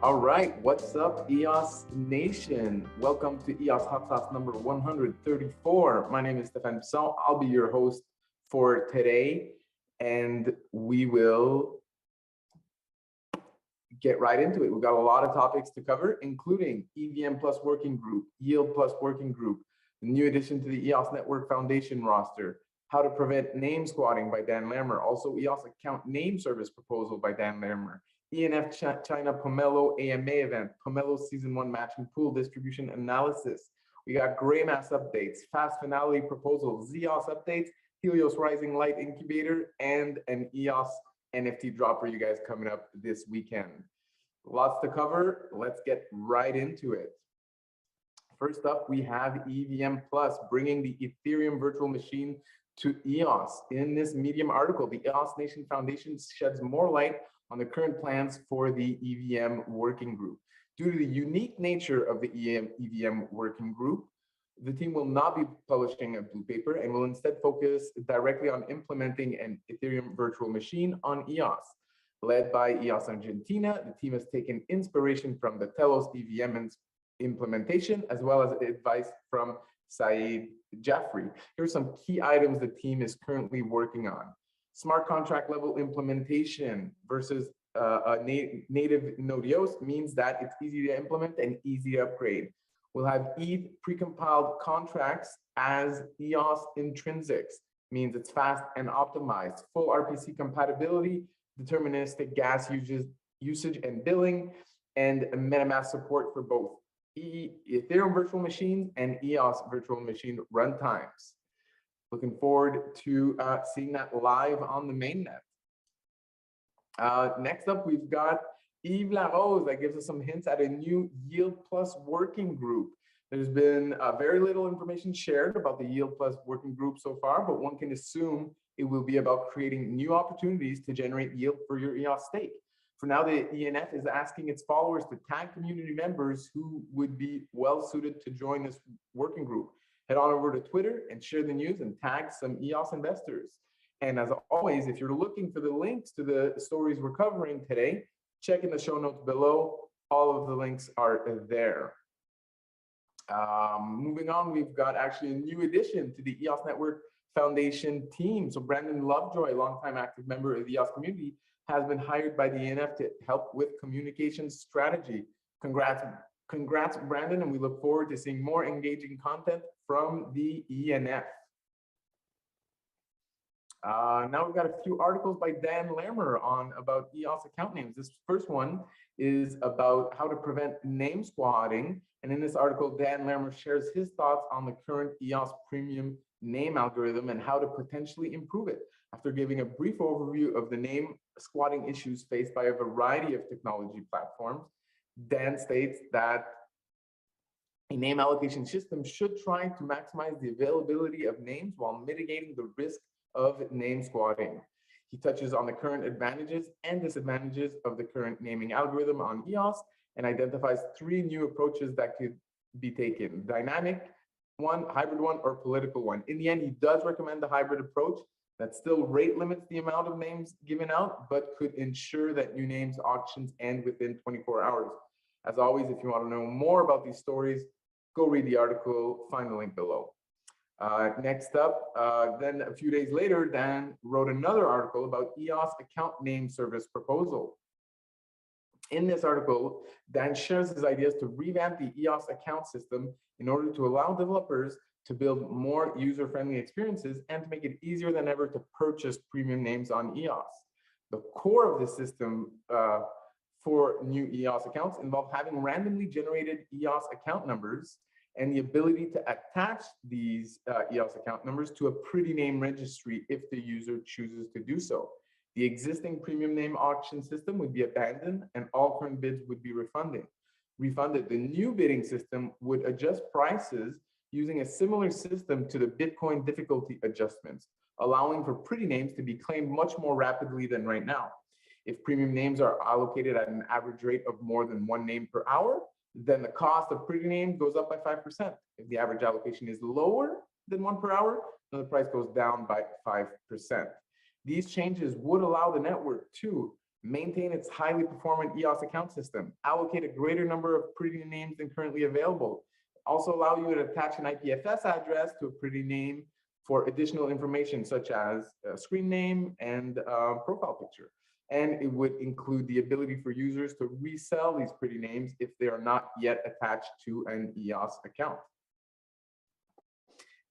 All right, what's up, EOS Nation? Welcome to EOS Hot Sauce number 134. My name is Stefan Bisson. I'll be your host for today, and we will get right into it. We've got a lot of topics to cover, including EVM Plus Working Group, Yield Plus Working Group, the new addition to the EOS Network Foundation roster, how to prevent name squatting by Dan Larimer, also EOS account name service proposal by Dan Larimer, ENF China Pomelo AMA event, Pomelo Season 1 matching pool distribution analysis. We got Greymass updates, fast Finality proposal, ZEOS updates, Helios Rising Light Incubator, and an EOS NFT drop for you guys coming up this weekend. Lots to cover. Let's get right into it. First up, we have EVM Plus bringing the Ethereum virtual machine to EOS. In this Medium article, the EOS Nation Foundation sheds more light on the current plans for the EVM working group. Due to the unique nature of the EVM working group, the team will not be publishing a blue paper and will instead focus directly on implementing an Ethereum virtual machine on EOS. Led by EOS Argentina, the team has taken inspiration from the Telos EVM implementation, as well as advice from Saeed Jaffrey. Here are some key items the team is currently working on. Smart contract level implementation versus a native node EOS means that it's easy to implement and easy to upgrade. We'll have ETH precompiled contracts as EOS intrinsics, means it's fast and optimized. Full RPC compatibility, deterministic gas usage and billing, and MetaMask support for both Ethereum virtual machines and EOS virtual machine runtimes. Looking forward to seeing that live on the mainnet. Next up, we've got Yves La Rose that gives us some hints at a new Yield Plus working group. There's been very little information shared about the Yield Plus working group so far, but one can assume it will be about creating new opportunities to generate yield for your EOS stake. For now, the ENF is asking its followers to tag community members who would be well suited to join this working group. Head on over to Twitter and share the news and tag some EOS investors. And as always, if you're looking for the links to the stories we're covering today, check in the show notes below. All of the links are there. Moving on, we've got actually a new addition to the EOS Network Foundation team. So Brandon Lovejoy, longtime active member of the EOS community, has been hired by the ENF to help with communication strategy. Congrats, Brandon, and we look forward to seeing more engaging content from the ENF. Now we've got a few articles by Dan Larimer about EOS account names. This first one is about how to prevent name squatting. And in this article, Dan Larimer shares his thoughts on the current EOS premium name algorithm and how to potentially improve it. After giving a brief overview of the name squatting issues faced by a variety of technology platforms, Dan states that a name allocation system should try to maximize the availability of names while mitigating the risk of name squatting. He touches on the current advantages and disadvantages of the current naming algorithm on EOS and identifies 3 new approaches that could be taken: dynamic one, hybrid one, or political one. In the end, he does recommend the hybrid approach that still rate limits the amount of names given out, but could ensure that new names auctions end within 24 hours. As always, if you want to know more about these stories, go read the article, find the link below. Next up, then a few days later, Dan wrote another article about EOS account name service proposal. In this article, Dan shares his ideas to revamp the EOS account system in order to allow developers to build more user-friendly experiences and to make it easier than ever to purchase premium names on EOS. The core of the system for new EOS accounts involve having randomly generated EOS account numbers and the ability to attach these EOS account numbers to a pretty name registry if the user chooses to do so. The existing premium name auction system would be abandoned and all current bids would be refunded. The new bidding system would adjust prices using a similar system to the Bitcoin difficulty adjustments, allowing for pretty names to be claimed much more rapidly than right now. If premium names are allocated at an average rate of more than 1 name per hour, then the cost of pretty name goes up by 5%. If the average allocation is lower than 1 per hour, then the price goes down by 5%. These changes would allow the network to maintain its highly performant EOS account system, allocate a greater number of pretty names than currently available, also allow you to attach an IPFS address to a pretty name for additional information such as a screen name and profile picture. And it would include the ability for users to resell these pretty names if they are not yet attached to an EOS account.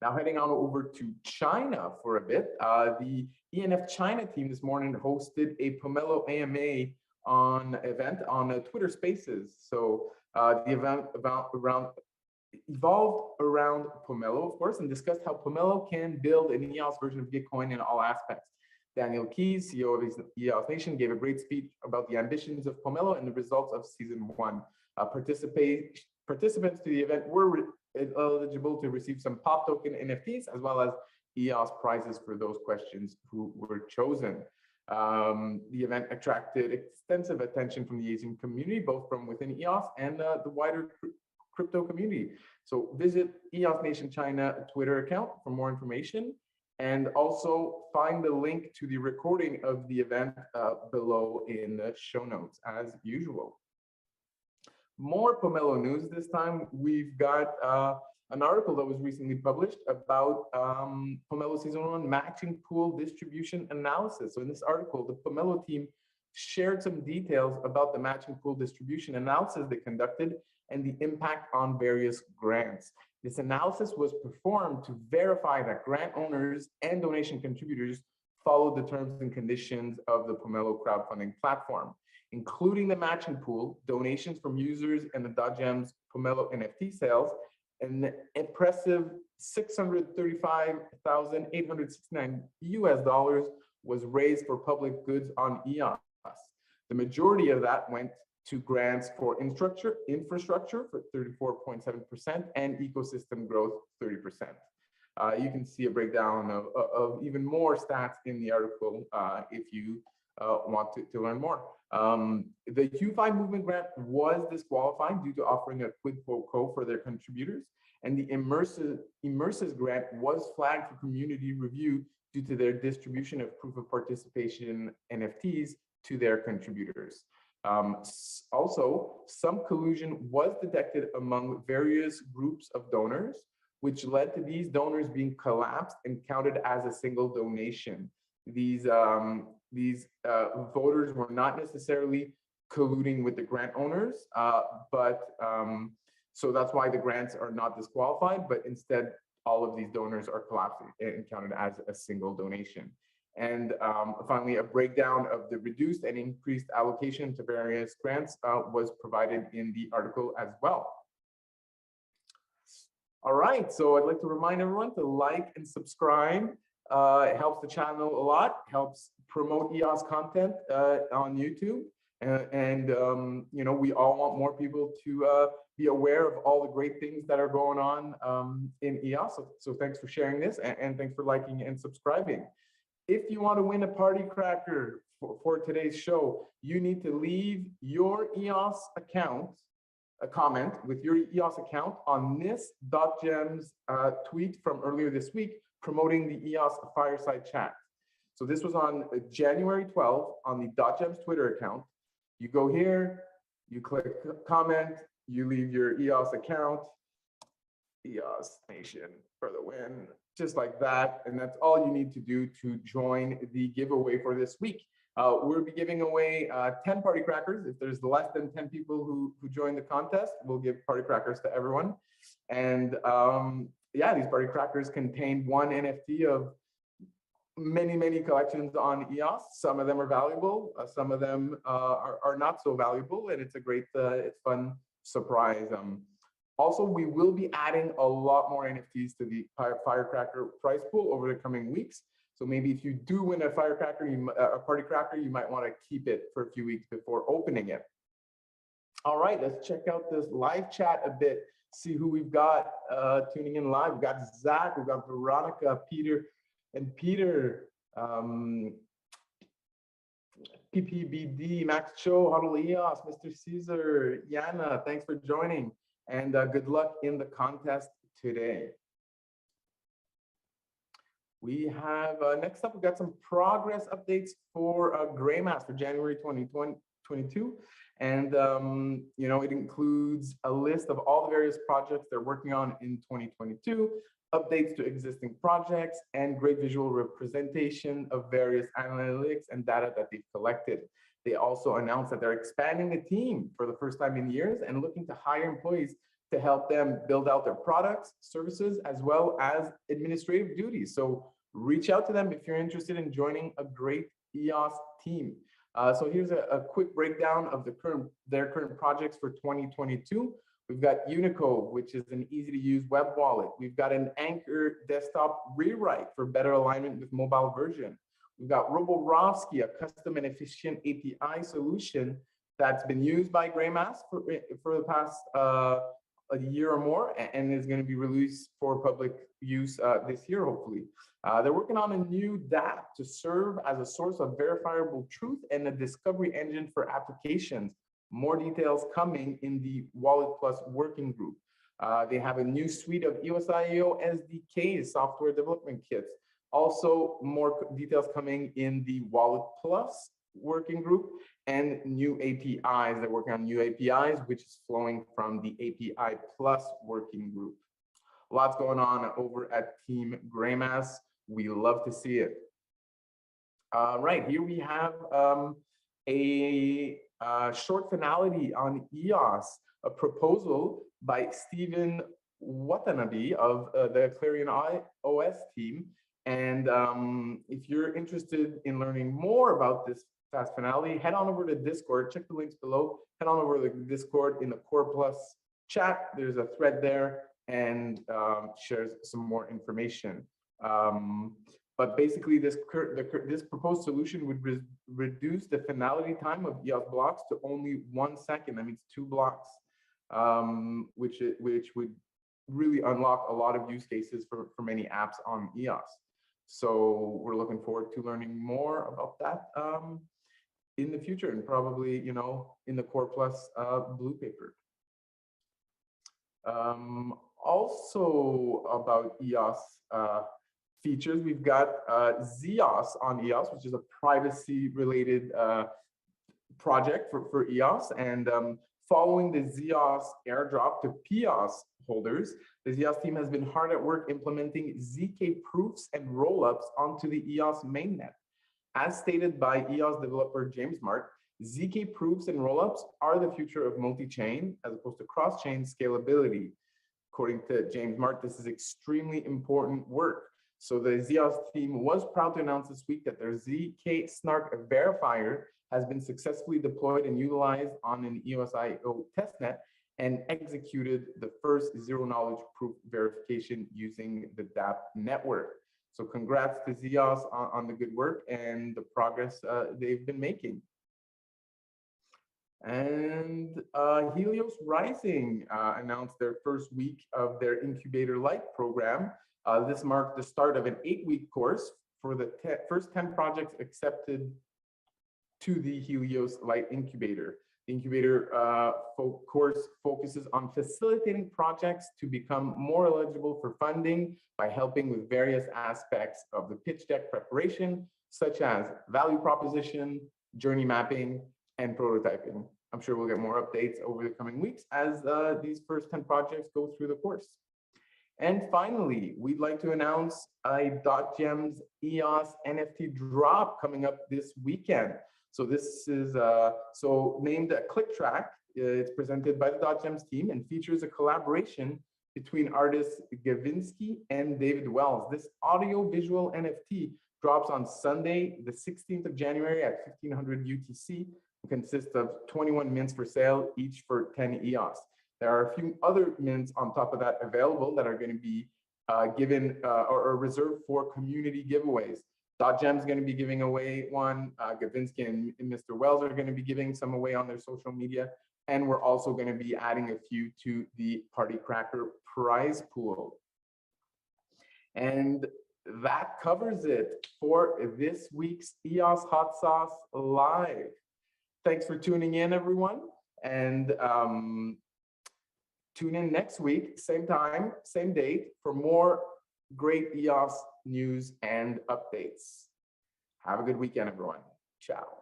Now heading on over to China for a bit, the ENF China team this morning hosted a Pomelo AMA event on Twitter Spaces. So the event evolved around Pomelo, of course, and discussed how Pomelo can build an EOS version of Bitcoin in all aspects. Daniel Keys, CEO of EOS Nation, gave a great speech about the ambitions of Pomelo and the results of season 1. Participants to the event were eligible to receive some pop token NFTs as well as EOS prizes for those questions who were chosen. The event attracted extensive attention from the Asian community, both from within EOS and the wider crypto community. So visit EOS Nation China Twitter account for more information, and also find the link to the recording of the event below in the show notes as usual. More Pomelo news this time. We've got an article that was recently published about Pomelo Season 1 matching pool distribution analysis. So in this article, the Pomelo team shared some details about the matching pool distribution analysis they conducted and the impact on various grants. This analysis was performed to verify that grant owners and donation contributors followed the terms and conditions of the Pomelo crowdfunding platform, including the matching pool, donations from users, and the .gems Pomelo NFT sales. An impressive $635,869 was raised for public goods on EOS. The majority of that went to grants for infrastructure for 34.7% and ecosystem growth 30%. You can see a breakdown of even more stats in the article if you want to learn more. The UFI movement grant was disqualified due to offering a quid pro quo for their contributors, and the Immerses grant was flagged for community review due to their distribution of proof of participation NFTs to their contributors. Also, some collusion was detected among various groups of donors, which led to these donors being collapsed and counted as a single donation. These voters were not necessarily colluding with the grant owners, so that's why the grants are not disqualified, but instead all of these donors are collapsed and counted as a single donation. And finally, a breakdown of the reduced and increased allocation to various grants was provided in the article as well. All right, so I'd like to remind everyone to like and subscribe. It helps the channel a lot, helps promote EOS content on YouTube. You know, we all want more people to be aware of all the great things that are going on in EOS. So thanks for sharing this, and thanks for liking and subscribing. If you want to win a Party Cracker for today's show, you need to leave your EOS account, a comment with your EOS account on this .gems tweet from earlier this week promoting the EOS Fireside Chat. So this was on January 12th on the .gems Twitter account. You go here, you click comment, you leave your EOS account, EOS Nation for the win, just like that. And that's all you need to do to join the giveaway for this week. We'll be giving away 10 Party Crackers. If there's less than 10 people who join the contest, we'll give Party Crackers to everyone. And yeah, these Party Crackers contain one NFT of many collections on EOS. Some of them are valuable, some of them are not so valuable, and it's a great, it's fun surprise. Also, we will be adding a lot more NFTs to the Firecracker prize pool over the coming weeks. So maybe if you do win a Firecracker, a Party Cracker, you might want to keep it for a few weeks before opening it. All right, let's check out this live chat a bit, see who we've got tuning in live. We've got Zach, we've got Veronica, Peter, PPBD, Max Cho, Huddle EOS, Mr. Caesar, Yana, thanks for joining, and good luck in the contest today. We have, next up, we got some progress updates for Greymass for January 2022. And, it includes a list of all the various projects they're working on in 2022, updates to existing projects, and great visual representation of various analytics and data that they've collected. They also announced that they're expanding the team for the first time in years and looking to hire employees to help them build out their products, services, as well as administrative duties. So reach out to them if you're interested in joining a great EOS team. So here's a quick breakdown of their current projects for 2022. We've got Unico, which is an easy-to-use web wallet. We've got an Anchor desktop rewrite for better alignment with mobile version. We've got Roborovsky, a custom and efficient API solution that's been used by Greymass for the past a year or more, and is going to be released for public use this year, hopefully. They're working on a new DApp to serve as a source of verifiable truth and a discovery engine for applications. More details coming in the Wallet Plus working group. They have a new suite of EOS.io SDKs, software development kits. Also, more details coming in the Wallet Plus working group, and new APIs. They're working on new APIs, which is flowing from the API Plus working group. Lots going on over at Team Greymass. We love to see it. Right, here we have a short finality on EOS, a proposal by Stephen Watanabe of the Clarion OS team. And if you're interested in learning more about this fast finality, head on over to Discord, check the links below, head on over to the Discord in the Core Plus chat. There's a thread there, and shares some more information. But basically, this proposed solution would reduce the finality time of EOS blocks to only 1 second. That means 2 blocks, which would really unlock a lot of use cases for many apps on EOS. So we're looking forward to learning more about that in the future, and probably, in the Core Plus blue paper. Also about EOS features, we've got ZEOS on EOS, which is a privacy-related project for EOS. And following the ZEOS airdrop to PEOS holders, the ZEOS team has been hard at work implementing ZK proofs and rollups onto the EOS mainnet. As stated by EOS developer James Mart, ZK proofs and rollups are the future of multi-chain as opposed to cross-chain scalability. According to James Mart, this is extremely important work. So the ZEOS team was proud to announce this week that their ZK Snark verifier has been successfully deployed and utilized on an EOS.io testnet, and executed the first zero-knowledge proof verification using the DApp network. So congrats to ZEOS on the good work and the progress they've been making. And Helios Rising announced their first week of their Incubator Lite program. This marked the start of an 8-week course for the first 10 projects accepted to the Helios Lite Incubator. The Incubator course focuses on facilitating projects to become more eligible for funding by helping with various aspects of the pitch deck preparation, such as value proposition, journey mapping, and prototyping. I'm sure we'll get more updates over the coming weeks as these first 10 projects go through the course. And finally, we'd like to announce a .gems EOS NFT drop coming up this weekend. So this is named Clicktrack. It's presented by the .gems team and features a collaboration between artists Gavinski and David Wells. This audio-visual NFT drops on Sunday, the 16th of January at 1500 UTC. It consists of 21 mints for sale, each for 10 EOS. There are a few other mints on top of that available that are going to be given or reserved for community giveaways. .gems is going to be giving away one. Gavinski and Mr. Wells are going to be giving some away on their social media. And we're also going to be adding a few to the Party Cracker prize pool. And that covers it for this week's EOS Hot Sauce Live. Thanks for tuning in, everyone. And tune in next week, same time, same date, for more great EOS news and updates. Have a good weekend, everyone. Ciao.